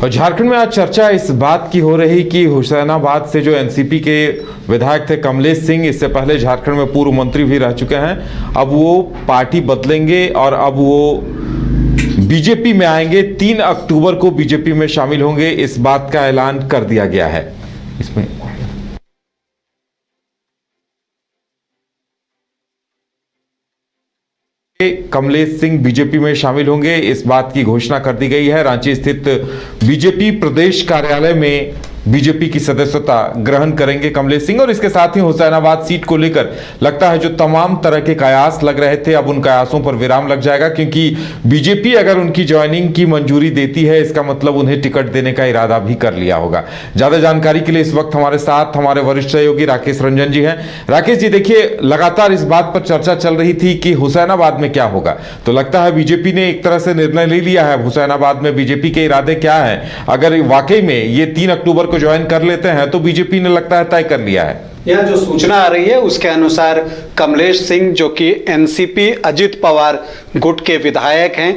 और झारखंड में आज चर्चा इस बात की हो रही कि हुसैनाबाद से जो एनसीपी के विधायक थे कमलेश सिंह, इससे पहले झारखंड में पूर्व मंत्री भी रह चुके हैं, अब वो पार्टी बदलेंगे और अब वो बीजेपी में आएंगे। 3 अक्टूबर को बीजेपी में शामिल होंगे, इस बात का ऐलान कर दिया गया है। इसमें कमलेश सिंह बीजेपी में शामिल होंगे, इस बात की घोषणा कर दी गई है। रांची स्थित बीजेपी प्रदेश कार्यालय में बीजेपी की सदस्यता ग्रहण करेंगे कमलेश सिंह। और इसके साथ ही हुसैनाबाद सीट को लेकर लगता है जो तमाम तरह के कयास लग रहे थे, अब उन कयासों पर विराम लग जाएगा, क्योंकि बीजेपी अगर उनकी ज्वाइनिंग की मंजूरी देती है, इसका मतलब उन्हें टिकट देने का इरादा भी कर लिया होगा। ज्यादा जानकारी के लिए इस वक्त हमारे साथ हमारे वरिष्ठ सहयोगी राकेश रंजन जी हैं। राकेश जी, देखिए, लगातार इस बात पर चर्चा चल रही थी कि हुसैनाबाद में क्या होगा, तो लगता है बीजेपी ने एक तरह से निर्णय ले लिया है। हुसैनाबाद में बीजेपी के इरादे क्या है? अगर वाकई में ये 3 अक्टूबर को ज्वाइन कर लेते हैं तो बीजेपी ने लगता है तय कर लिया है। यह जो सूचना आ रही है उसके अनुसार कमलेश सिंह, जो कि एनसीपी अजित पवार गुट के विधायक हैं,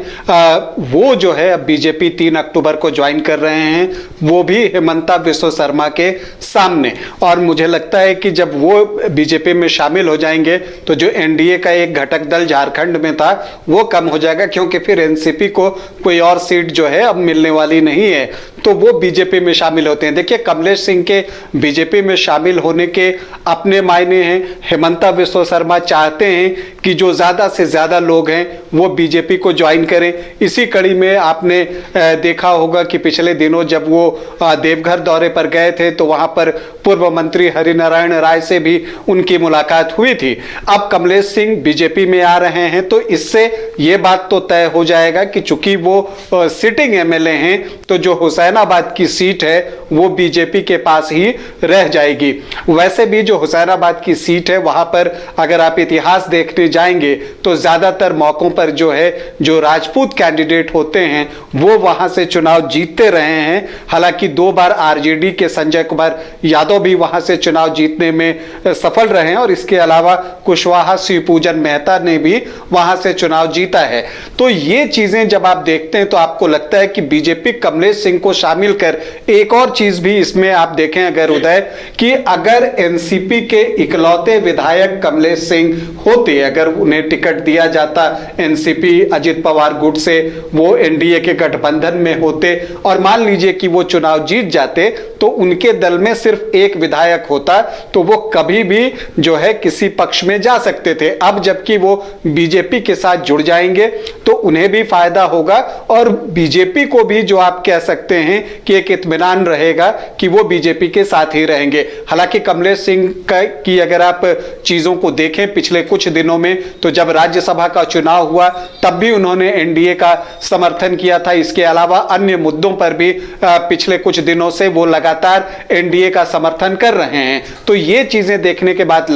वो जो है अब बीजेपी 3 अक्टूबर को ज्वाइन कर रहे हैं, वो भी हेमंता बिस्वा शर्मा के सामने। और मुझे लगता है कि जब वो बीजेपी में शामिल हो जाएंगे तो जो एनडीए का एक घटक दल झारखंड में था वो कम हो जाएगा, क्योंकि फिर एनसीपी को कोई और सीट जो है अब मिलने वाली नहीं है, तो वो बीजेपी में शामिल होते हैं। देखिए, कमलेश सिंह के बीजेपी में शामिल होने के अपने मायने हैं। हेमंता बिस्वा शर्मा चाहते हैं कि जो ज्यादा से ज्यादा लोग हैं वो बीजेपी को ज्वाइन करें। इसी कड़ी में आपने देखा होगा कि पिछले दिनों जब वो देवघर दौरे पर गए थे तो वहां पर पूर्व मंत्री हरिनारायण राय से भी उनकी मुलाकात हुई थी। अब कमलेश सिंह बीजेपी में आ रहे हैं तो इससे ये बात तो तय हो जाएगा कि चूंकि वो सिटिंग एमएलए हैं तो जो हुसैनाबाद की सीट है वो बीजेपी के पास ही रह जाएगी। वैसे भी जो हुसैनाबाद की सीट है वहां पर अगर आप इतिहास देखने जाएंगे तो ज्यादातर मौकों पर जो है जो राजपूत कैंडिडेट होते हैं वो वहां से चुनाव जीतते रहे हैं। हालांकि 2 बार आरजेडी के संजय कुमार यादव भी वहां से चुनाव जीतने में सफल रहे हैं और इसके अलावा कुशवाहा शिवपूजन मेहता ने भी वहां से चुनाव जीता है। तो ये चीजें जब आप देखते हैं तो आपको लगता है कि बीजेपी कमलेश सिंह को शामिल कर एक और चीज भी इसमें आप देखें अगर उदय, कि अगर एनसीपी के इकलौते विधायक कमलेश सिंह होते, अगर उन्हें टिकट दिया जाता एनसीपी अजित पवार गुट से, वो एनडीए के गठबंधन में होते और मान लीजिए कि वो चुनाव जीत जाते तो उनके दल में सिर्फ एक विधायक होता तो वो कभी भी जो है किसी पक्ष में जा सकते थे। अब जबकि वो बीजेपी के साथ जुड़ जाएंगे तो उन्हें भी फायदा होगा और बीजेपी को भी जो आप कह सकते हैं कि एक इत्मीनान रहेगा कि वो बीजेपी के साथ ही रहेंगे। हालांकि कमलेश सिंह की अगर आप चीजों को देखें पिछले कुछ दिनों में तो जब राज्यसभा का चुनाव हुआ तब भी उन्होंने एनडीए का समर्थन किया था। इसके अलावा अन्य मुद्दों पर भी पिछले कुछ दिनों से वो लगातार एनडीए का समर्थन कर रहे हैं। तो ये चीजें देखने के बाद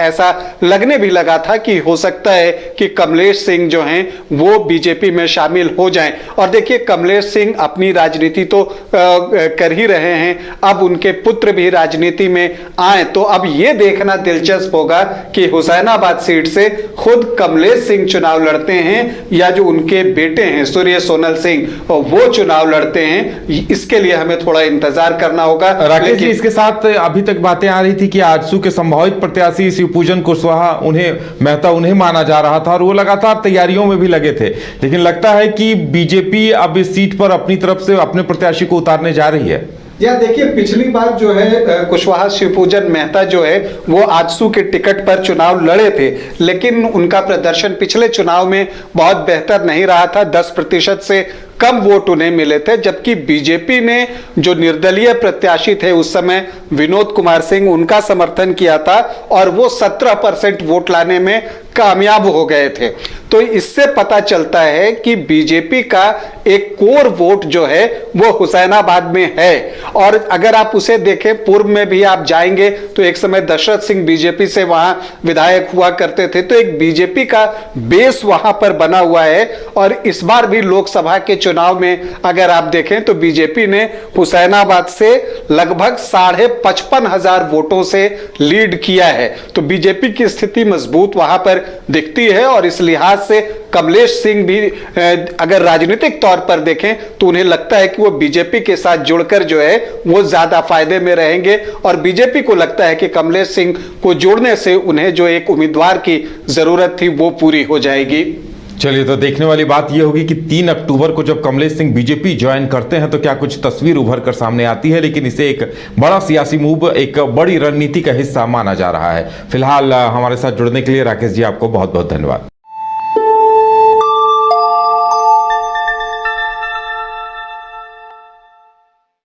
ऐसा लगने भी लगा था कि हो सकता है कि कमलेश सिंह जो हैं वो बीजेपी में शामिल हो जाएं। और देखिए, कमलेश सिंह अपनी राजनीति तो कर ही रहे हैं, अब उनके पुत्र भी राजनीति में आए तो अब ये देखना दिलचस्प होगा कि हुसैनाबाद सीट से खुद कमलेश सिंह चुनाव लड़ते हैं या जो उनके बेटे हैं सूर्य सोनल सिंह और वो चुनाव लड़ते हैं। इसके लिए हमें थोड़ा इंतजार करना होगा। राकेश जी, इसके साथ अभी तक बातें आ रही थी कि आजसू के संभावित प्रत्याशी शिवपूजन कुशवाहा मेहता उन्हें माना जा रहा था और वो लगातार तैयारियों में भी लगे थे, लेकिन लगता है कि बीजेपी अब इस सीट पर अपनी तरफ से अपने प्रत्याशी को उतारने जा रही है। या देखिए, पिछली बार जो है कुशवाहा शिवपूजन मेहता जो है वो आजसू के टिकट पर चुनाव लड़े थे, लेकिन उनका प्रदर्शन पिछले चुनाव में बहुत बेहतर नहीं रहा था। 10% से कम वोट उन्हें मिले थे, जबकि बीजेपी ने जो निर्दलीय प्रत्याशी थे उस समय विनोद कुमार सिंह, उनका समर्थन किया था और वो 17% वोट लाने में कामयाब हो गए थे। तो इससे पता चलता है कि बीजेपी का एक कोर वोट जो है वो हुसैनाबाद में है। और अगर आप उसे देखें, पूर्व में भी आप जाएंगे तो एक समय दशरथ सिंह बीजेपी से वहां विधायक हुआ करते थे, तो एक बीजेपी का बेस वहां पर बना हुआ है। और इस बार भी लोकसभा के चुनाव में अगर आप देखें तो बीजेपी ने हुसैनाबाद से लगभग 55,500 वोटों से लीड किया है। तो बीजेपी की स्थिति मजबूत वहां पर दिखती है और इस लिहाज से कमलेश सिंह भी अगर राजनीतिक तौर पर देखें तो उन्हें लगता है कि वो बीजेपी के साथ जुड़कर जो है वो ज्यादा फायदे में रहेंगे और बीजेपी को लगता है कि कमलेश सिंह को जोड़ने से उन्हें जो एक उम्मीदवार की जरूरत थी वो पूरी हो जाएगी। चलिए, तो देखने वाली बात यह होगी कि 3 अक्टूबर को जब कमलेश सिंह बीजेपी ज्वाइन करते हैं तो क्या कुछ तस्वीर उभर कर सामने आती है, लेकिन इसे एक बड़ा सियासी मूव, एक बड़ी रणनीति का हिस्सा माना जा रहा है। फिलहाल हमारे साथ जुड़ने के लिए राकेश जी आपको बहुत बहुत धन्यवाद।